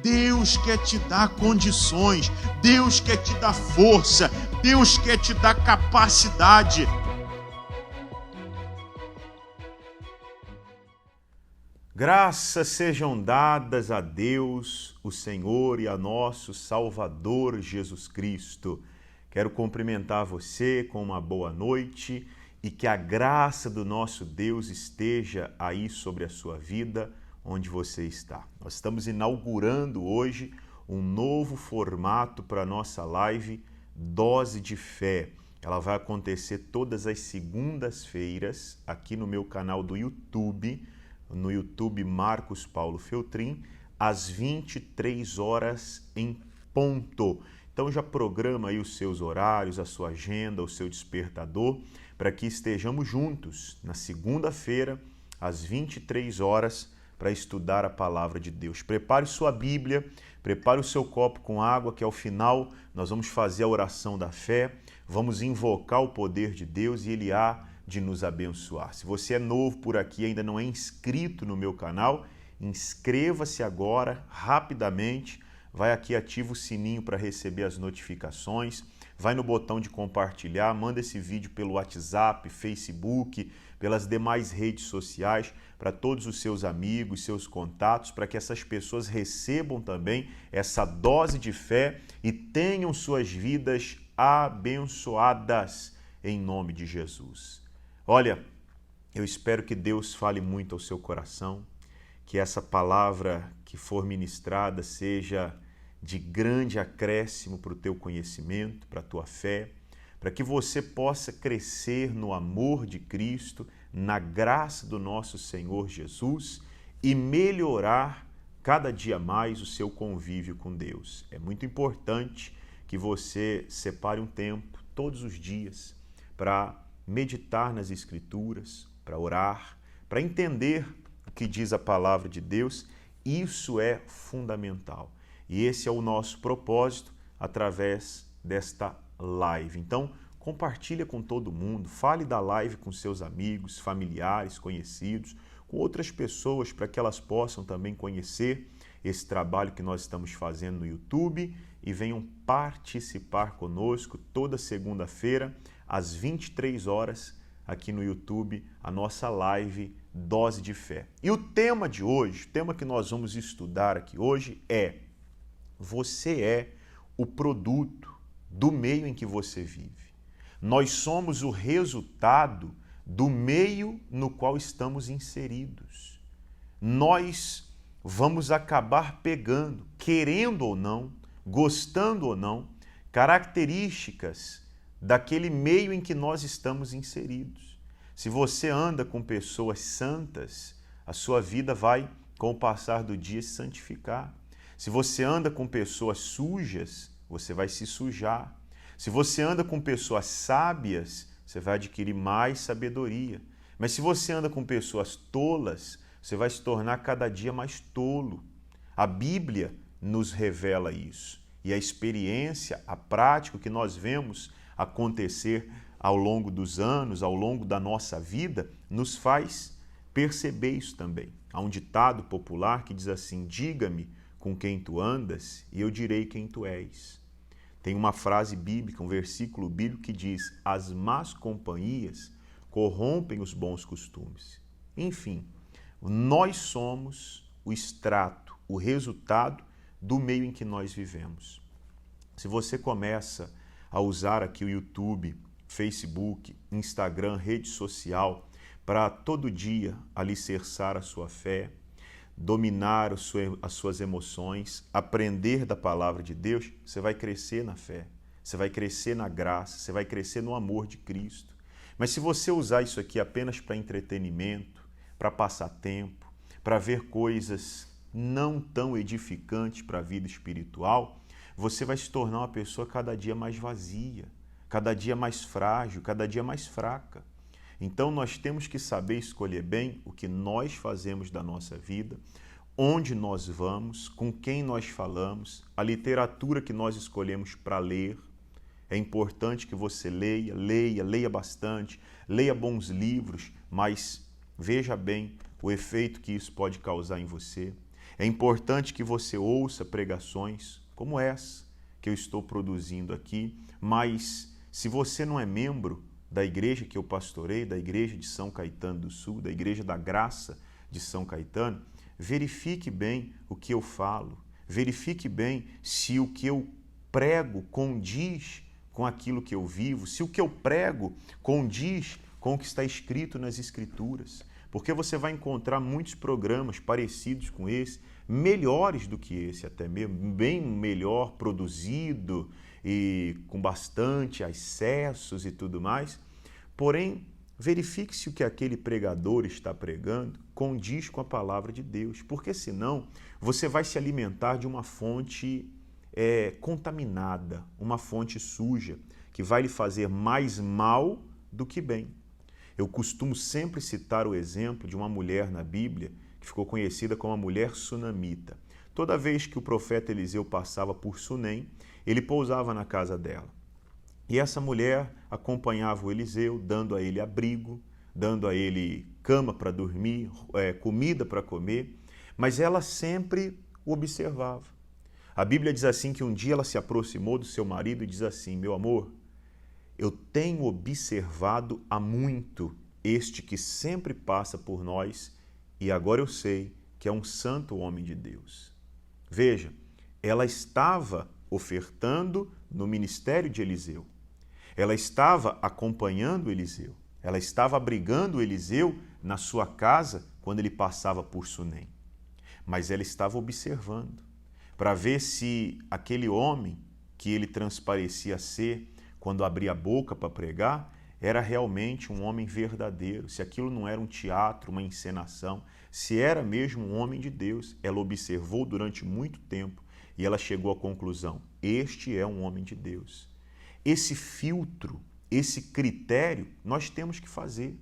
Deus quer te dar condições, Deus quer te dar força, Deus quer te dar capacidade. Graças sejam dadas a Deus, o Senhor e a nosso Salvador Jesus Cristo. Quero cumprimentar você com uma boa noite e que a graça do nosso Deus esteja aí sobre a sua vida, onde você está. Nós estamos inaugurando hoje um novo formato para a nossa live Dose de Fé. Ela vai acontecer todas as segundas-feiras aqui no meu canal do YouTube, no YouTube Marcos Paulo Feltrin, às 23 horas em ponto. Então já programa aí os seus horários, a sua agenda, o seu despertador, para que estejamos juntos na segunda-feira, às 23 horas, para estudar a palavra de Deus. Prepare sua Bíblia, prepare o seu copo com água, que ao final nós vamos fazer a oração da fé, vamos invocar o poder de Deus e Ele há de nos abençoar. Se você é novo por aqui e ainda não é inscrito no meu canal, inscreva-se agora, rapidamente, vai aqui, ativa o sininho para receber as notificações, vai no botão de compartilhar, manda esse vídeo pelo WhatsApp, Facebook, pelas demais redes sociais, para todos os seus amigos, seus contatos, para que essas pessoas recebam também essa dose de fé e tenham suas vidas abençoadas em nome de Jesus. Olha, eu espero que Deus fale muito ao seu coração, que essa palavra que for ministrada seja de grande acréscimo para o teu conhecimento, para a tua fé, para que você possa crescer no amor de Cristo, na graça do nosso Senhor Jesus e melhorar cada dia mais o seu convívio com Deus. É muito importante que você separe um tempo todos os dias para meditar nas Escrituras, para orar, para entender o que diz a palavra de Deus. Isso é fundamental. E esse é o nosso propósito através desta live. Então, compartilha com todo mundo, fale da live com seus amigos, familiares, conhecidos, com outras pessoas para que elas possam também conhecer esse trabalho que nós estamos fazendo no YouTube e venham participar conosco toda segunda-feira, às 23 horas, aqui no YouTube, a nossa live Dose de Fé. E o tema de hoje, o tema que nós vamos estudar aqui hoje é: você é o produto do meio em que você vive. Nós somos o resultado do meio no qual estamos inseridos. Nós vamos acabar pegando, querendo ou não, gostando ou não, características daquele meio em que nós estamos inseridos. Se você anda com pessoas santas, a sua vida vai, com o passar do dia, se santificar. Se você anda com pessoas sujas, você vai se sujar. Se você anda com pessoas sábias, você vai adquirir mais sabedoria. Mas se você anda com pessoas tolas, você vai se tornar cada dia mais tolo. A Bíblia nos revela isso. E a experiência, a prática, o que nós vemos acontecer ao longo dos anos, ao longo da nossa vida, nos faz perceber isso também. Há um ditado popular que diz assim: diga-me com quem tu andas e eu direi quem tu és. Tem uma frase bíblica, um versículo bíblico que diz: as más companhias corrompem os bons costumes. Enfim, nós somos o extrato, o resultado do meio em que nós vivemos. Se você começa a usar aqui o YouTube, Facebook, Instagram, rede social, para todo dia alicerçar a sua fé, dominar as suas emoções, aprender da palavra de Deus, você vai crescer na fé, você vai crescer na graça, você vai crescer no amor de Cristo. Mas se você usar isso aqui apenas para entretenimento, para passar tempo, para ver coisas não tão edificantes para a vida espiritual, você vai se tornar uma pessoa cada dia mais vazia, cada dia mais frágil, cada dia mais fraca. Então nós temos que saber escolher bem o que nós fazemos da nossa vida, onde nós vamos, com quem nós falamos, a literatura que nós escolhemos para ler. É importante que você leia bastante, leia bons livros, mas veja bem o efeito que isso pode causar em você. É importante que você ouça pregações como essa que eu estou produzindo aqui, mas se você não é membro da igreja que eu pastorei, da igreja de São Caetano do Sul, da igreja da Graça de São Caetano, verifique bem o que eu falo, verifique bem se o que eu prego condiz com aquilo que eu vivo, se o que eu prego condiz com o que está escrito nas Escrituras. Porque você vai encontrar muitos programas parecidos com esse, melhores do que esse até mesmo, bem melhor produzido e com bastante acessos e tudo mais. Porém, verifique se o que aquele pregador está pregando condiz com a palavra de Deus, porque senão você vai se alimentar de uma fonte contaminada, uma fonte suja, que vai lhe fazer mais mal do que bem. Eu costumo sempre citar o exemplo de uma mulher na Bíblia que ficou conhecida como a mulher sunamita. Toda vez que o profeta Eliseu passava por Sunem, ele pousava na casa dela. E essa mulher acompanhava o Eliseu, dando a ele abrigo, dando a ele cama para dormir, comida para comer, mas ela sempre o observava. A Bíblia diz assim que um dia ela se aproximou do seu marido e diz assim: meu amor, eu tenho observado há muito este que sempre passa por nós e agora eu sei que é um santo homem de Deus. Veja, ela estava ofertando no ministério de Eliseu. Ela estava acompanhando Eliseu. Ela estava abrigando Eliseu na sua casa quando ele passava por Sunem. Mas ela estava observando para ver se aquele homem que ele transparecia ser quando abria a boca para pregar era realmente um homem verdadeiro, se aquilo não era um teatro, uma encenação, se era mesmo um homem de Deus. Ela observou durante muito tempo e ela chegou à conclusão: este é um homem de Deus. Esse filtro, esse critério, nós temos que fazer,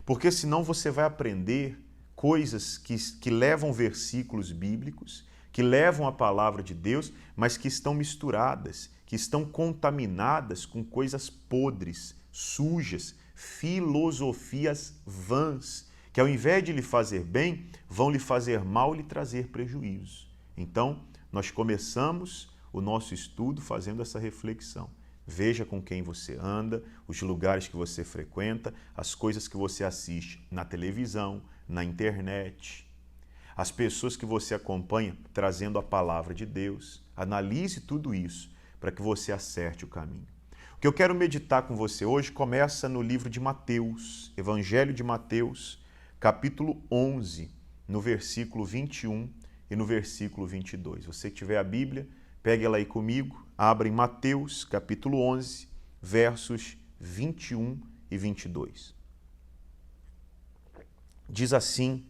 porque senão você vai aprender coisas que levam versículos bíblicos, que levam a palavra de Deus, mas que estão misturadas, que estão contaminadas com coisas podres, sujas, filosofias vãs, que ao invés de lhe fazer bem, vão lhe fazer mal e lhe trazer prejuízo. Então, nós começamos o nosso estudo fazendo essa reflexão. Veja com quem você anda, os lugares que você frequenta, as coisas que você assiste na televisão, na internet, as pessoas que você acompanha trazendo a palavra de Deus. Analise tudo isso para que você acerte o caminho. O que eu quero meditar com você hoje começa no livro de Mateus, Evangelho de Mateus, capítulo 11, no versículo 21 e no versículo 22. Você que tiver a Bíblia, pegue ela aí comigo, abra em Mateus, capítulo 11, versos 21 e 22. Diz assim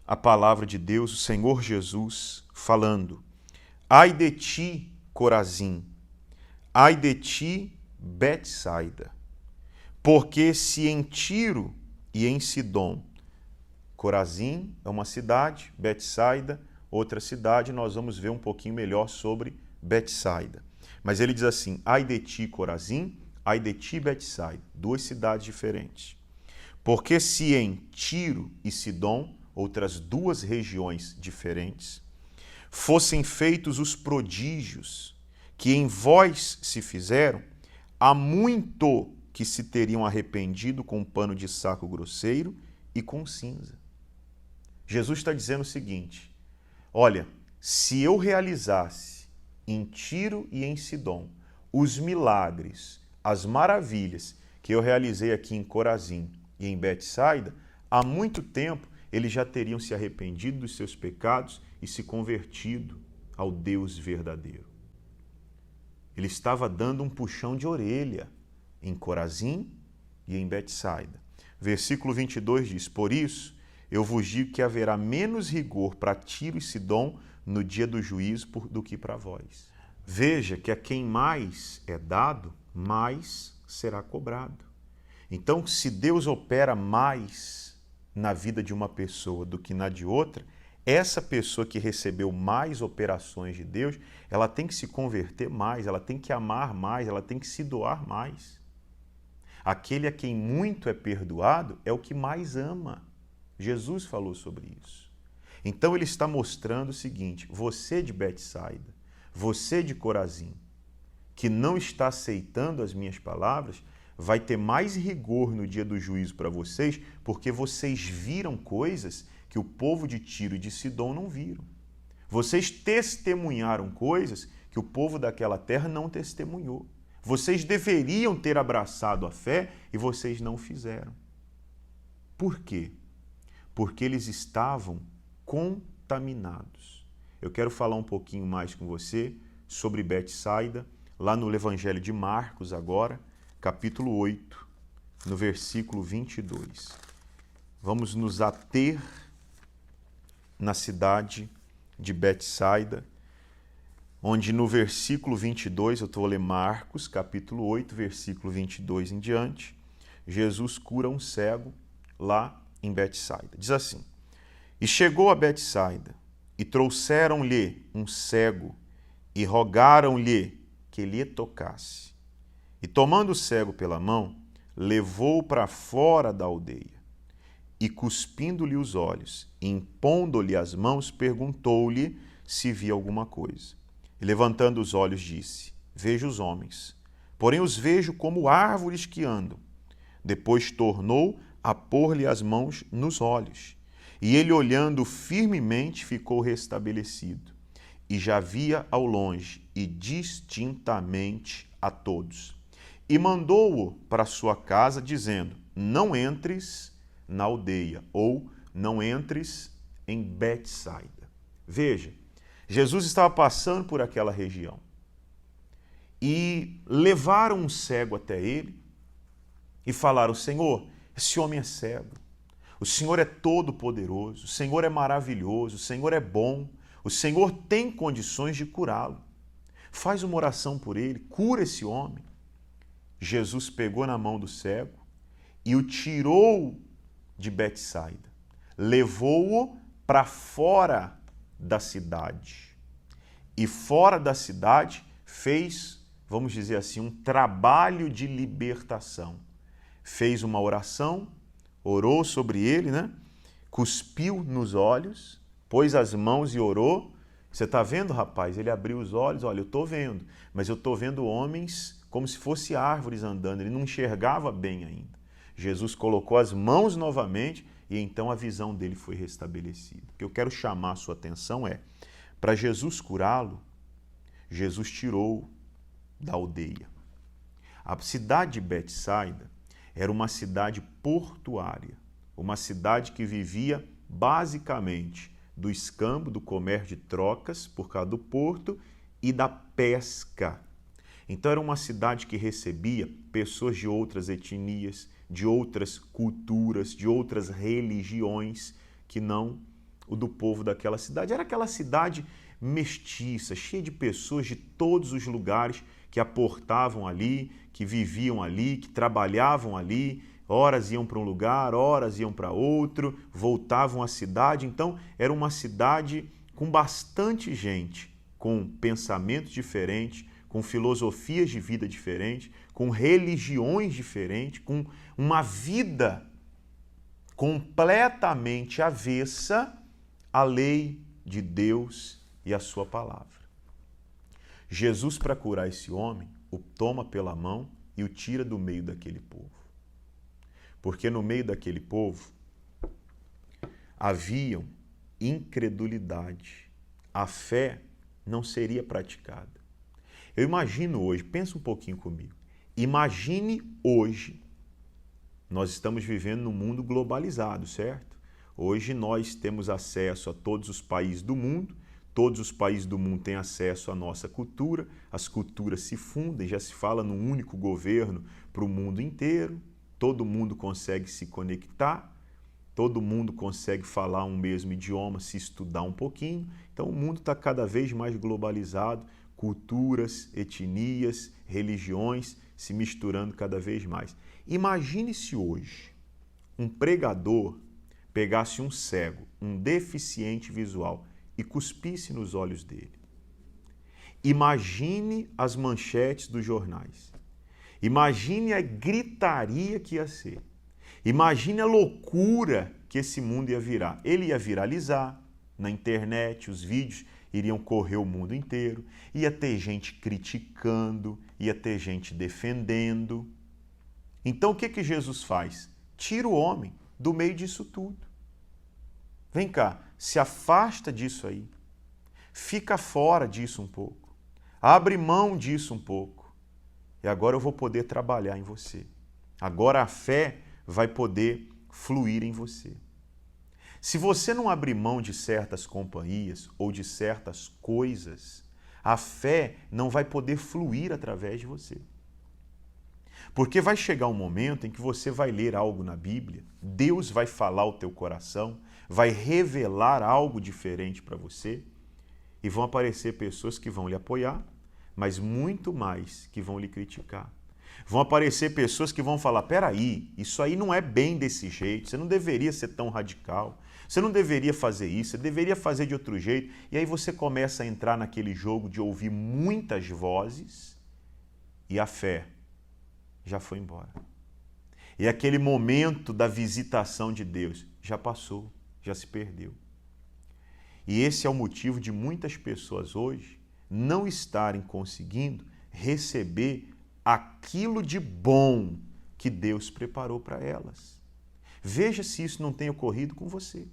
a palavra de Deus, o Senhor Jesus, falando: ai de ti, Corazim, ai de ti, Betsaida, porque se em Tiro e em Sidom, Corazim é uma cidade, Betsaida, outra cidade, nós vamos ver um pouquinho melhor sobre Betsaida. Mas ele diz assim: ai de ti, Corazim, ai de ti, Betsaida, duas cidades diferentes. Porque se em Tiro e Sidom, outras duas regiões diferentes, fossem feitos os prodígios que em vós se fizeram, há muito que se teriam arrependido com um pano de saco grosseiro e com cinza. Jesus está dizendo o seguinte: olha, se eu realizasse em Tiro e em Sidom os milagres, as maravilhas que eu realizei aqui em Corazim e em Betsaida, há muito tempo eles já teriam se arrependido dos seus pecados e se convertido ao Deus verdadeiro. Ele estava dando um puxão de orelha em Corazim e em Betsaida. Versículo 22 diz: por isso eu vos digo que haverá menos rigor para Tiro e Sidom no dia do juízo do que para vós. Veja que a quem mais é dado, mais será cobrado. Então, se Deus opera mais na vida de uma pessoa do que na de outra, essa pessoa que recebeu mais operações de Deus, ela tem que se converter mais, ela tem que amar mais, ela tem que se doar mais. Aquele a quem muito é perdoado é o que mais ama. Jesus falou sobre isso. Então ele está mostrando o seguinte: você de Betsaida, você de Corazim, que não está aceitando as minhas palavras, vai ter mais rigor no dia do juízo para vocês, porque vocês viram coisas que o povo de Tiro e de Sidom não viram. Vocês testemunharam coisas que o povo daquela terra não testemunhou. Vocês deveriam ter abraçado a fé e vocês não fizeram. Por quê? Porque eles estavam contaminados. Eu quero falar um pouquinho mais com você sobre Betsaida, lá no Evangelho de Marcos agora, capítulo 8, no versículo 22. Vamos nos ater na cidade de Betsaida, onde no versículo 22, eu estou a ler Marcos, capítulo 8, versículo 22 em diante, Jesus cura um cego lá em Betsaida. Diz assim: E chegou a Betsaida, e trouxeram-lhe um cego, e rogaram-lhe que lhe tocasse. E tomando o cego pela mão, levou-o para fora da aldeia. E cuspindo-lhe os olhos, e impondo-lhe as mãos, perguntou-lhe se via alguma coisa. E levantando os olhos, disse: Vejo os homens, porém os vejo como árvores que andam. Depois tornou a pôr-lhe as mãos nos olhos. E ele, olhando firmemente, ficou restabelecido. E já via ao longe e distintamente a todos. E mandou-o para sua casa, dizendo: Não entres na aldeia, ou não entres em Betsaida. Veja, Jesus estava passando por aquela região e levaram um cego até ele e falaram: Senhor, esse homem é cego, o Senhor é todo poderoso, o Senhor é maravilhoso, o Senhor é bom, o Senhor tem condições de curá-lo. Faz uma oração por ele, cura esse homem. Jesus pegou na mão do cego e o tirou de Betsaida, levou-o para fora da cidade. E fora da cidade fez, vamos dizer assim, um trabalho de libertação. Fez uma oração, orou sobre ele, né? Cuspiu nos olhos, pôs as mãos e orou. Você está vendo, rapaz? Ele abriu os olhos, olha, eu estou vendo, mas eu estou vendo homens como se fossem árvores andando, ele não enxergava bem ainda. Jesus colocou as mãos novamente e então a visão dele foi restabelecida. O que eu quero chamar a sua atenção é, para Jesus curá-lo, Jesus tirou da aldeia. A cidade de Betsaida era uma cidade portuária, uma cidade que vivia basicamente do escambo, do comércio de trocas por causa do porto e da pesca. Então era uma cidade que recebia pessoas de outras etnias, de outras culturas, de outras religiões que não o do povo daquela cidade. Era aquela cidade mestiça, cheia de pessoas de todos os lugares que aportavam ali, que viviam ali, que trabalhavam ali, horas iam para um lugar, horas iam para outro, voltavam à cidade. Então era uma cidade com bastante gente, com pensamentos diferentes, com filosofias de vida diferentes, com religiões diferentes, com uma vida completamente avessa à lei de Deus e à sua palavra. Jesus, para curar esse homem, o toma pela mão e o tira do meio daquele povo. Porque no meio daquele povo haviam incredulidade. A fé não seria praticada. Eu imagino hoje, pensa um pouquinho comigo, imagine hoje, nós estamos vivendo num mundo globalizado, certo? Hoje nós temos acesso a todos os países do mundo, todos os países do mundo têm acesso à nossa cultura, as culturas se fundem, já se fala num único governo para o mundo inteiro, todo mundo consegue se conectar, todo mundo consegue falar um mesmo idioma, se estudar um pouquinho, então o mundo está cada vez mais globalizado, culturas, etnias, religiões se misturando cada vez mais. Imagine se hoje um pregador pegasse um cego, um deficiente visual e cuspisse nos olhos dele. Imagine as manchetes dos jornais. Imagine a gritaria que ia ser. Imagine a loucura que esse mundo ia virar. Ele ia viralizar, na internet, os vídeos iriam correr o mundo inteiro, ia ter gente criticando, ia ter gente defendendo. Então o que Jesus faz? Tira o homem do meio disso tudo. Vem cá, se afasta disso aí. Fica fora disso um pouco. Abre mão disso um pouco. E agora eu vou poder trabalhar em você. Agora a fé vai poder fluir em você. Se você não abrir mão de certas companhias ou de certas coisas, a fé não vai poder fluir através de você. Porque vai chegar um momento em que você vai ler algo na Bíblia, Deus vai falar ao teu coração, vai revelar algo diferente para você e vão aparecer pessoas que vão lhe apoiar, mas muito mais que vão lhe criticar. Vão aparecer pessoas que vão falar, peraí, isso aí não é bem desse jeito, você não deveria ser tão radical, você não deveria fazer isso, você deveria fazer de outro jeito. E aí você começa a entrar naquele jogo de ouvir muitas vozes e a fé já foi embora. E aquele momento da visitação de Deus já passou, já se perdeu. E esse é o motivo de muitas pessoas hoje não estarem conseguindo receber aquilo de bom que Deus preparou para elas. Veja se isso não tem ocorrido com você.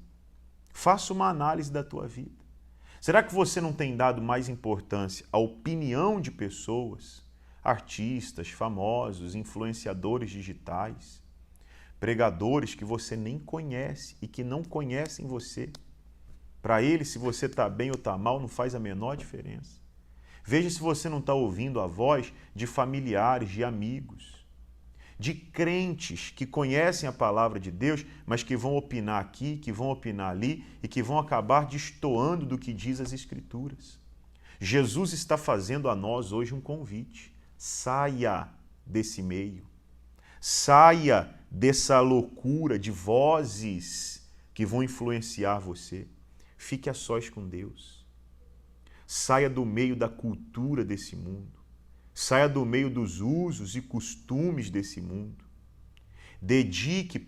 Faça uma análise da tua vida. Será que você não tem dado mais importância à opinião de pessoas, artistas, famosos, influenciadores digitais, pregadores que você nem conhece e que não conhecem você? Para eles, se você está bem ou está mal, não faz a menor diferença. Veja se você não está ouvindo a voz de familiares, de amigos, de crentes que conhecem a palavra de Deus, mas que vão opinar aqui, que vão opinar ali e que vão acabar destoando do que diz as Escrituras. Jesus está fazendo a nós hoje um convite. Saia desse meio. Saia dessa loucura de vozes que vão influenciar você. Fique a sós com Deus. Saia do meio da cultura desse mundo. Saia do meio dos usos e costumes desse mundo. Dedique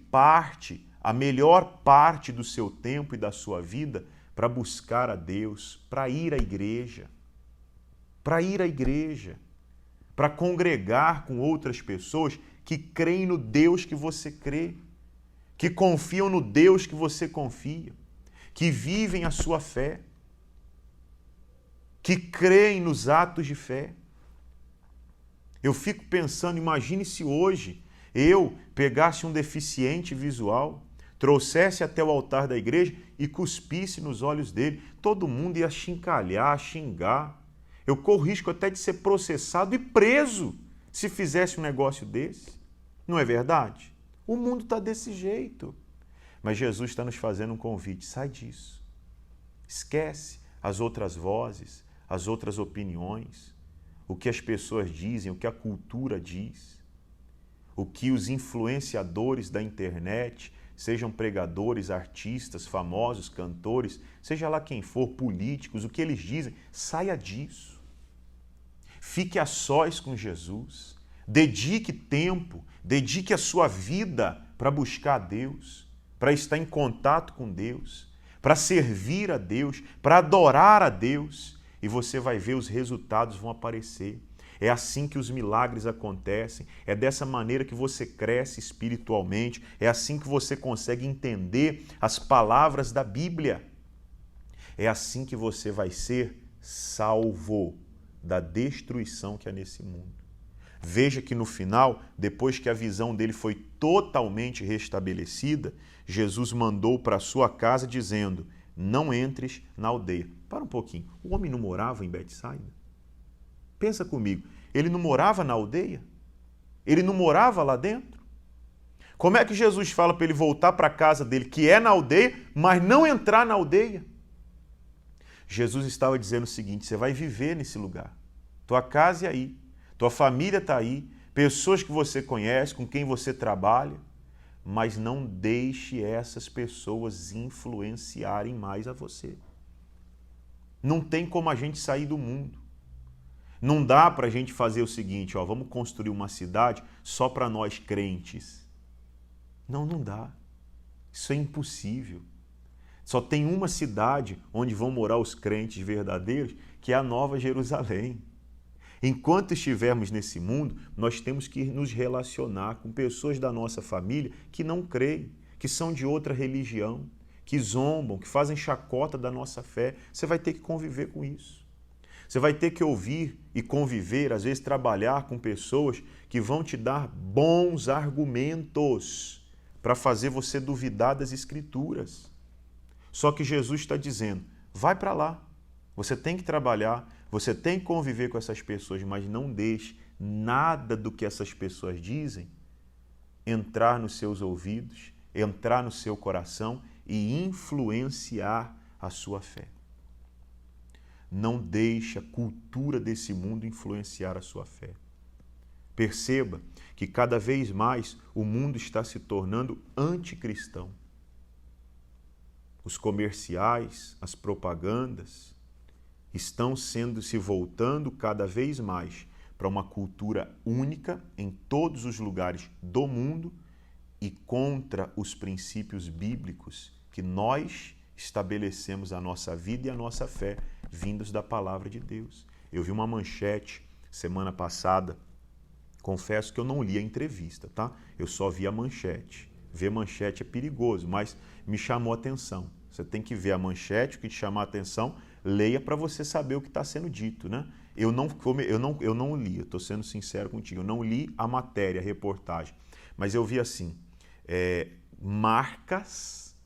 a melhor parte do seu tempo e da sua vida para buscar a Deus, para ir à igreja. Para congregar com outras pessoas que creem no Deus que você crê, que confiam no Deus que você confia, que vivem a sua fé, que creem nos atos de fé. Eu fico pensando, imagine se hoje eu pegasse um deficiente visual, trouxesse até o altar da igreja e cuspisse nos olhos dele. Todo mundo ia chincalhar, xingar. Eu corro risco até de ser processado e preso se fizesse um negócio desse. Não é verdade? O mundo está desse jeito. Mas Jesus está nos fazendo um convite. Sai disso. Esquece as outras vozes, as outras opiniões, o que as pessoas dizem, o que a cultura diz, o que os influenciadores da internet, sejam pregadores, artistas, famosos, cantores, seja lá quem for, políticos, o que eles dizem, saia disso. Fique a sós com Jesus. Dedique tempo, dedique a sua vida para buscar a Deus, para estar em contato com Deus, para servir a Deus, para adorar a Deus. E você vai ver os resultados vão aparecer. É assim que os milagres acontecem, é dessa maneira que você cresce espiritualmente, é assim que você consegue entender as palavras da Bíblia. É assim que você vai ser salvo da destruição que há nesse mundo. Veja que no final, depois que a visão dele foi totalmente restabelecida, Jesus mandou para a sua casa dizendo, não entres na aldeia. Para um pouquinho, o homem não morava em Betsaida? Pensa comigo, ele não morava na aldeia? Ele não morava lá dentro? Como é que Jesus fala para ele voltar para a casa dele, que é na aldeia, mas não entrar na aldeia? Jesus estava dizendo o seguinte, você vai viver nesse lugar. Tua casa é aí, tua família está aí, pessoas que você conhece, com quem você trabalha, mas não deixe essas pessoas influenciarem mais a você. Não tem como a gente sair do mundo. Não dá para a gente fazer o seguinte, vamos construir uma cidade só para nós crentes. Não dá. Isso é impossível. Só tem uma cidade onde vão morar os crentes verdadeiros, que é a Nova Jerusalém. Enquanto estivermos nesse mundo, nós temos que nos relacionar com pessoas da nossa família que não creem, que são de outra religião, que zombam, que fazem chacota da nossa fé. Você vai ter que conviver com isso. Você vai ter que ouvir e conviver, às vezes trabalhar com pessoas que vão te dar bons argumentos para fazer você duvidar das Escrituras. Só que Jesus está dizendo, vai para lá, você tem que trabalhar, você tem que conviver com essas pessoas, mas não deixe nada do que essas pessoas dizem entrar nos seus ouvidos, entrar no seu coração e influenciar a sua fé. Não deixe a cultura desse mundo influenciar a sua fé. Perceba que cada vez mais o mundo está se tornando anticristão. Os comerciais, as propagandas estão se voltando cada vez mais para uma cultura única em todos os lugares do mundo e contra os princípios bíblicos que nós estabelecemos a nossa vida e a nossa fé vindos da palavra de Deus. Eu vi uma manchete semana passada, confesso que eu não li a entrevista, tá? Eu só vi a manchete. Ver manchete é perigoso, mas me chamou a atenção. Você tem que ver a manchete, o que te chamar a atenção, leia para você saber o que está sendo dito, né? Eu não li, eu estou sendo sincero contigo, eu não li a matéria, a reportagem, mas eu vi assim, marcas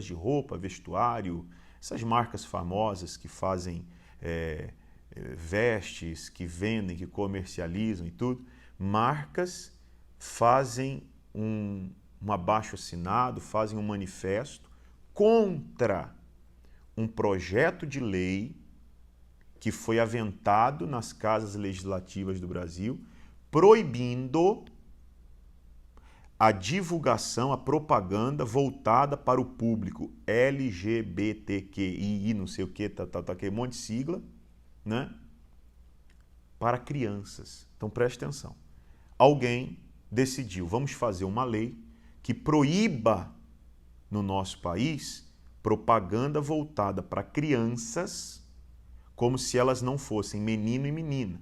de roupa, vestuário, essas marcas famosas que fazem vestes, que vendem, que comercializam e tudo, marcas fazem um abaixo-assinado, fazem um manifesto contra um projeto de lei que foi aventado nas casas legislativas do Brasil, proibindo a divulgação, a propaganda voltada para o público LGBTQI, não sei o que, um monte de sigla, né? Para crianças. Então preste atenção. Alguém decidiu, vamos fazer uma lei que proíba no nosso país propaganda voltada para crianças como se elas não fossem menino e menina.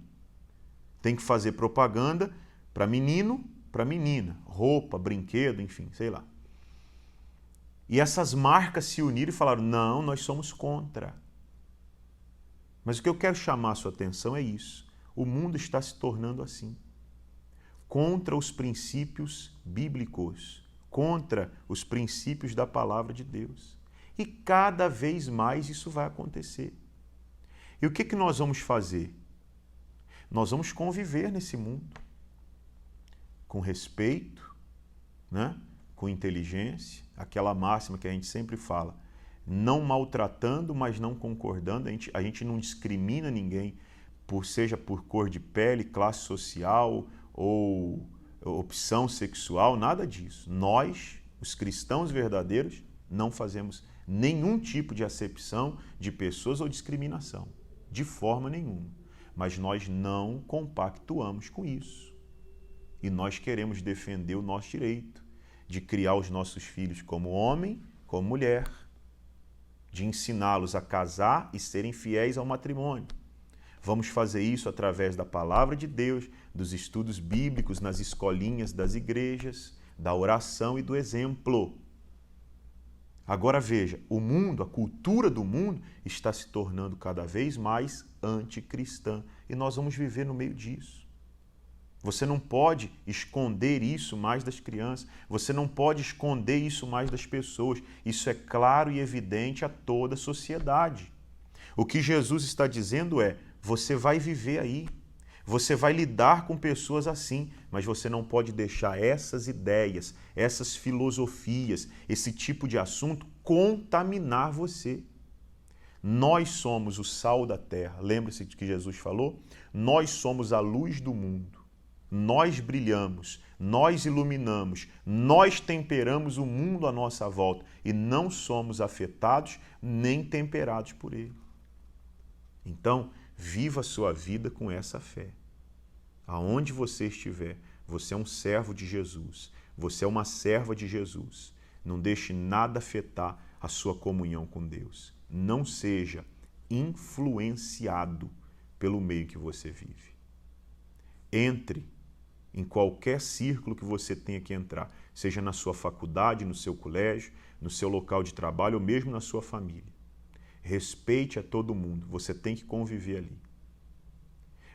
Tem que fazer propaganda para menino, para menina, roupa, brinquedo, enfim, sei lá. E essas marcas se uniram e falaram, não, nós somos contra. Mas o que eu quero chamar a sua atenção é isso. O mundo está se tornando assim. Contra os princípios bíblicos, contra os princípios da palavra de Deus. E cada vez mais isso vai acontecer. E o que nós vamos fazer? Nós vamos conviver nesse mundo com respeito, né? Com inteligência, aquela máxima que a gente sempre fala, não maltratando, mas não concordando, a gente não discrimina ninguém, seja por cor de pele, classe social ou opção sexual, nada disso. Nós, os cristãos verdadeiros, não fazemos nenhum tipo de acepção de pessoas ou discriminação, de forma nenhuma. Mas nós não compactuamos com isso. E nós queremos defender o nosso direito de criar os nossos filhos como homem, como mulher, de ensiná-los a casar e serem fiéis ao matrimônio. Vamos fazer isso através da palavra de Deus, dos estudos bíblicos nas escolinhas das igrejas, da oração e do exemplo. Agora veja, o mundo, a cultura do mundo está se tornando cada vez mais anticristã e nós vamos viver no meio disso. Você não pode esconder isso mais das crianças, você não pode esconder isso mais das pessoas. Isso é claro e evidente a toda a sociedade. O que Jesus está dizendo é, você vai viver aí, você vai lidar com pessoas assim, mas você não pode deixar essas ideias, essas filosofias, esse tipo de assunto contaminar você. Nós somos o sal da terra. Lembre-se do que Jesus falou? Nós somos a luz do mundo. Nós brilhamos, nós iluminamos, nós temperamos o mundo à nossa volta e não somos afetados nem temperados por ele. Então, viva a sua vida com essa fé. Aonde você estiver, você é um servo de Jesus, você é uma serva de Jesus. Não deixe nada afetar a sua comunhão com Deus. Não seja influenciado pelo meio que você vive. Entre em qualquer círculo que você tenha que entrar, seja na sua faculdade, no seu colégio, no seu local de trabalho ou mesmo na sua família. Respeite a todo mundo, você tem que conviver ali.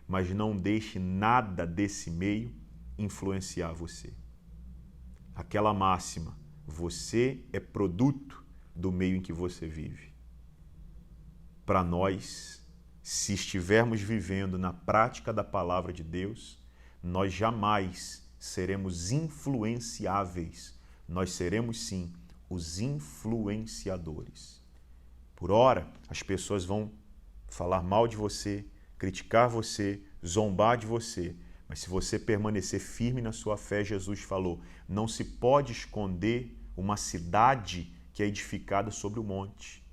Mas não deixe nada desse meio influenciar você. Aquela máxima, você é produto do meio em que você vive. Para nós, se estivermos vivendo na prática da palavra de Deus, nós jamais seremos influenciáveis. Nós seremos, sim, os influenciadores. Por ora, as pessoas vão falar mal de você, criticar você, zombar de você. Mas se você permanecer firme na sua fé, Jesus falou, não se pode esconder uma cidade que é edificada sobre o monte.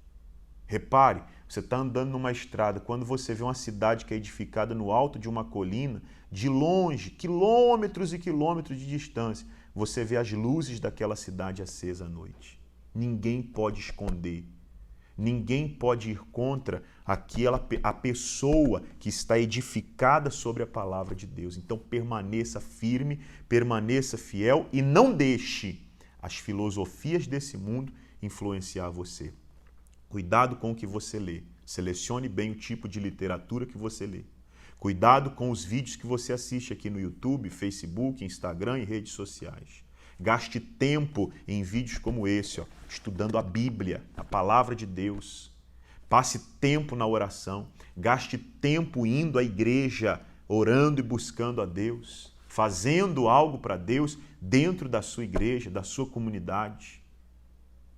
Repare, você está andando numa estrada, quando você vê uma cidade que é edificada no alto de uma colina, de longe, quilômetros e quilômetros de distância, você vê as luzes daquela cidade acesa à noite. Ninguém pode esconder. Ninguém pode ir contra a pessoa que está edificada sobre a palavra de Deus. Então permaneça firme, permaneça fiel e não deixe as filosofias desse mundo influenciar você. Cuidado com o que você lê. Selecione bem o tipo de literatura que você lê. Cuidado com os vídeos que você assiste aqui no YouTube, Facebook, Instagram e redes sociais. Gaste tempo em vídeos como esse, estudando a Bíblia, a palavra de Deus. Passe tempo na oração. Gaste tempo indo à igreja, orando e buscando a Deus. Fazendo algo para Deus dentro da sua igreja, da sua comunidade.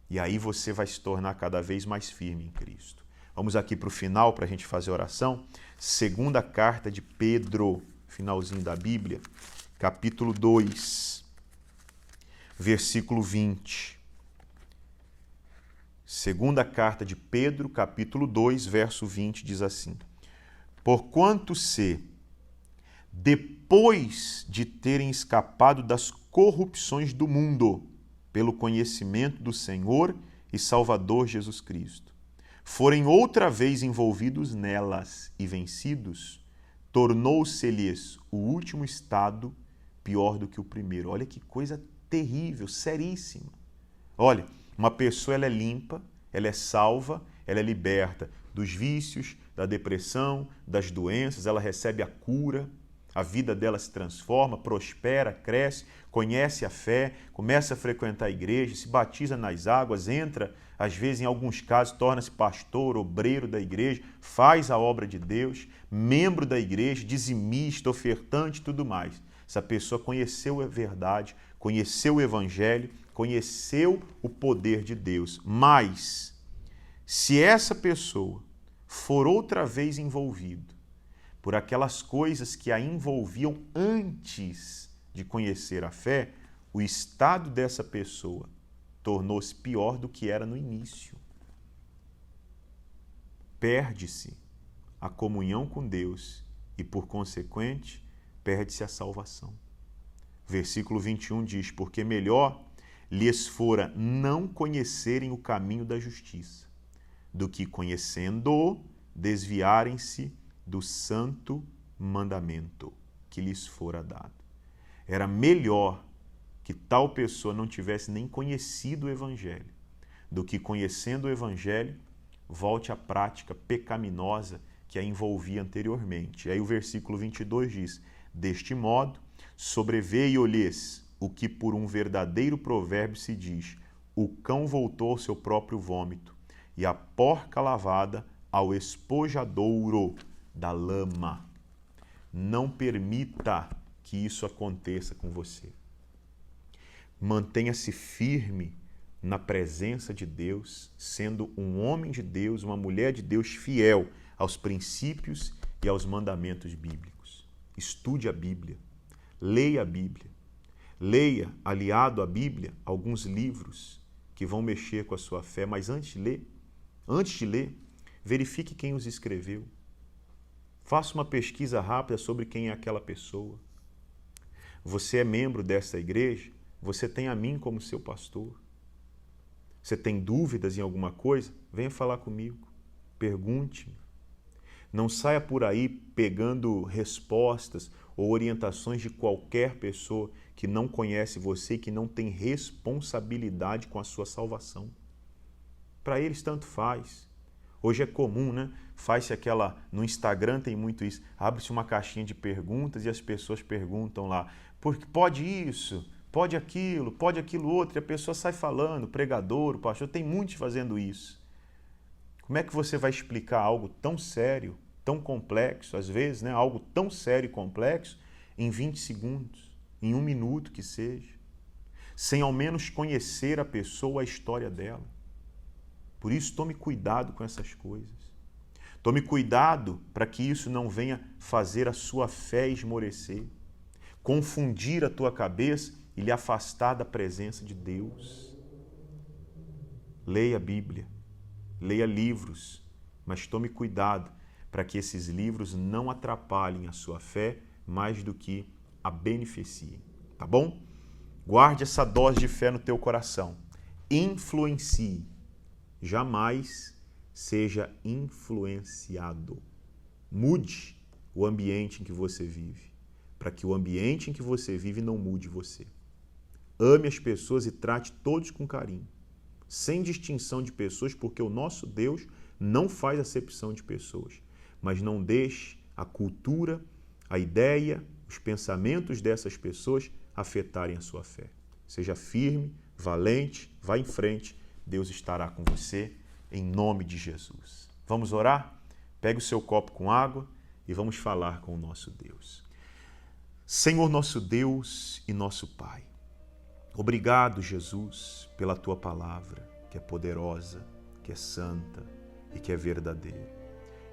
E aí você vai se tornar cada vez mais firme em Cristo. Vamos aqui para o final para a gente fazer a oração. Segunda carta de Pedro, finalzinho da Bíblia, capítulo 2, versículo 20. Segunda carta de Pedro, capítulo 2, verso 20, diz assim: Porquanto se, depois de terem escapado das corrupções do mundo, pelo conhecimento do Senhor e Salvador Jesus Cristo, forem outra vez envolvidos nelas e vencidos, tornou-se-lhes o último estado pior do que o primeiro. Olha que coisa terrível, seríssima. Olha, uma pessoa ela é limpa, ela é salva, ela é liberta dos vícios, da depressão, das doenças, ela recebe a cura, a vida dela se transforma, prospera, cresce, conhece a fé, começa a frequentar a igreja, se batiza nas águas, entra, às vezes, em alguns casos, torna-se pastor, obreiro da igreja, faz a obra de Deus, membro da igreja, dizimista, ofertante e tudo mais. Essa pessoa conheceu a verdade, conheceu o evangelho, conheceu o poder de Deus. Mas, se essa pessoa for outra vez envolvida por aquelas coisas que a envolviam antes de conhecer a fé, o estado dessa pessoa tornou-se pior do que era no início. Perde-se a comunhão com Deus e, por consequente, perde-se a salvação. Versículo 21 diz, porque melhor lhes fora não conhecerem o caminho da justiça, do que conhecendo-o, desviarem-se do santo mandamento que lhes fora dado. Era melhor que tal pessoa não tivesse nem conhecido o Evangelho, do que conhecendo o Evangelho, volte à prática pecaminosa que a envolvia anteriormente. E aí o versículo 22 diz, deste modo, sobreveio-lhes o que por um verdadeiro provérbio se diz, o cão voltou ao seu próprio vômito, e a porca lavada ao espojadouro da lama. Não permita que isso aconteça com você. Mantenha-se firme na presença de Deus, sendo um homem de Deus, uma mulher de Deus fiel aos princípios e aos mandamentos bíblicos. Estude a Bíblia, leia a Bíblia. Leia, aliado à Bíblia, alguns livros que vão mexer com a sua fé, mas antes de ler, verifique quem os escreveu. Faça uma pesquisa rápida sobre quem é aquela pessoa. Você é membro dessa igreja, você tem a mim como seu pastor. Você tem dúvidas em alguma coisa? Venha falar comigo. Pergunte-me. Não saia por aí pegando respostas ou orientações de qualquer pessoa que não conhece você e que não tem responsabilidade com a sua salvação. Para eles tanto faz. Hoje é comum, né? Faz-se aquela... No Instagram tem muito isso. Abre-se uma caixinha de perguntas e as pessoas perguntam lá. Pode isso? Pode aquilo outro? E a pessoa sai falando, o pregador, o pastor, tem muitos fazendo isso. Como é que você vai explicar algo tão sério, tão complexo, às vezes, né? Algo tão sério e complexo, em 20 segundos, em 1 minuto que seja, sem ao menos conhecer a pessoa, a história dela? Por isso, tome cuidado com essas coisas. Tome cuidado para que isso não venha fazer a sua fé esmorecer, confundir a tua cabeça e lhe afastar da presença de Deus. Leia a Bíblia, leia livros, mas tome cuidado para que esses livros não atrapalhem a sua fé mais do que a beneficiem, tá bom? Guarde essa dose de fé no teu coração. Influencie. Jamais seja influenciado. Mude o ambiente em que você vive, para que o ambiente em que você vive não mude você. Ame as pessoas e trate todos com carinho, sem distinção de pessoas, porque o nosso Deus não faz acepção de pessoas. Mas não deixe a cultura, a ideia, os pensamentos dessas pessoas afetarem a sua fé. Seja firme, valente, vá em frente. Deus estará com você, em nome de Jesus. Vamos orar? Pegue o seu copo com água e vamos falar com o nosso Deus. Senhor, nosso Deus e nosso Pai, obrigado, Jesus, pela Tua palavra, que é poderosa, que é santa e que é verdadeira.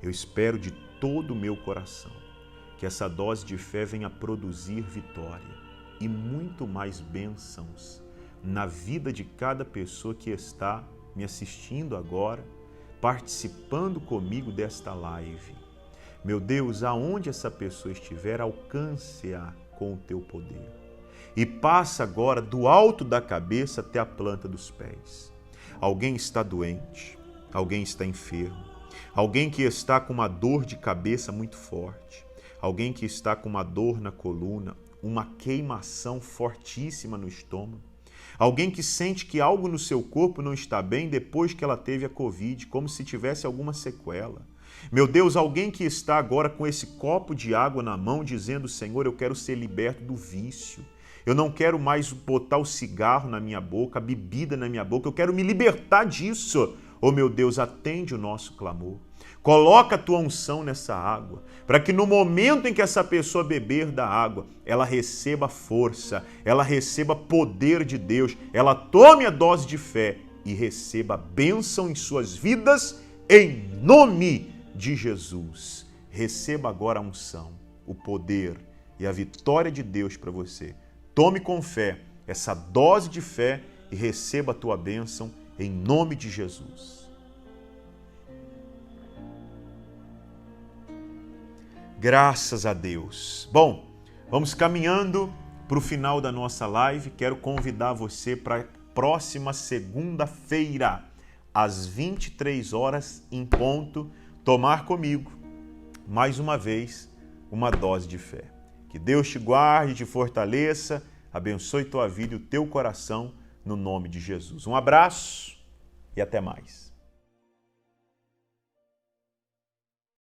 Eu espero de todo o meu coração que essa dose de fé venha produzir vitória e muito mais bênçãos na vida de cada pessoa que está me assistindo agora, participando comigo desta live. Meu Deus, aonde essa pessoa estiver, alcance-a com o teu poder. E passa agora do alto da cabeça até a planta dos pés. Alguém está doente, alguém está enfermo, alguém que está com uma dor de cabeça muito forte, alguém que está com uma dor na coluna, uma queimação fortíssima no estômago, alguém que sente que algo no seu corpo não está bem depois que ela teve a Covid, como se tivesse alguma sequela. Meu Deus, alguém que está agora com esse copo de água na mão dizendo, Senhor, eu quero ser liberto do vício. Eu não quero mais botar o cigarro na minha boca, a bebida na minha boca, eu quero me libertar disso. Oh, meu Deus, atende o nosso clamor. Coloca a tua unção nessa água, para que no momento em que essa pessoa beber da água, ela receba força, ela receba poder de Deus, ela tome a dose de fé e receba bênção em suas vidas, em nome de Jesus. Receba agora a unção, o poder e a vitória de Deus para você. Tome com fé essa dose de fé e receba a tua bênção em nome de Jesus. Graças a Deus. Bom, vamos caminhando para o final da nossa live. Quero convidar você para a próxima segunda-feira, às 23 horas em ponto, tomar comigo, mais uma vez, uma dose de fé. Que Deus te guarde, te fortaleça, abençoe tua vida e o teu coração, no nome de Jesus. Um abraço e até mais.